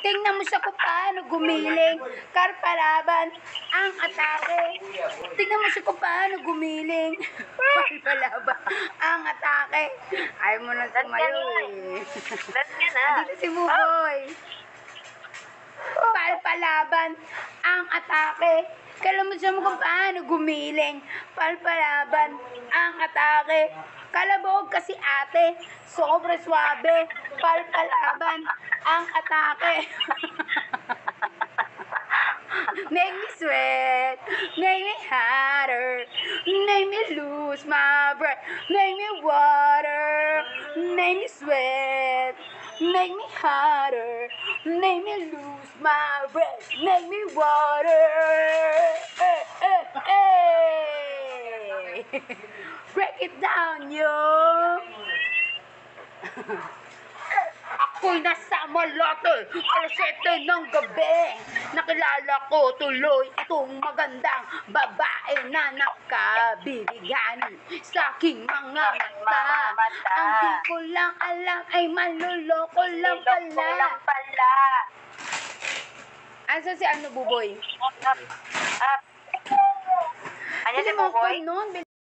Tingnan mo siya kung paano gumiling. Karpalaban ang atake. Tingnan mo siya kung paano gumiling. Karpalaban ang atake. Ayaw mo na sumayo eh. Andito si Buboy. Palpalaban ang atake. Kala mo siya mo kung paano gumiling. Palpalaban ang atake. Kalabog kasi ate. Sobre swabe. Palpalaban ang atake. Make me sweat. Make me hotter. Make me lose my breath. Make me water. Make me sweat. Make me hotter. Make me lose my breath. Make me water. Break it down, yo. Ako'y nasa Malate, alas 7 ng gabi. Nakilala ko tuloy itong magandang babae na nakabibigan sa aking mga mata. Ang di ko lang alam ay manluloko lang pala. Asa si ano, Buboy? Ano si Bili mo Buboy? ko nun.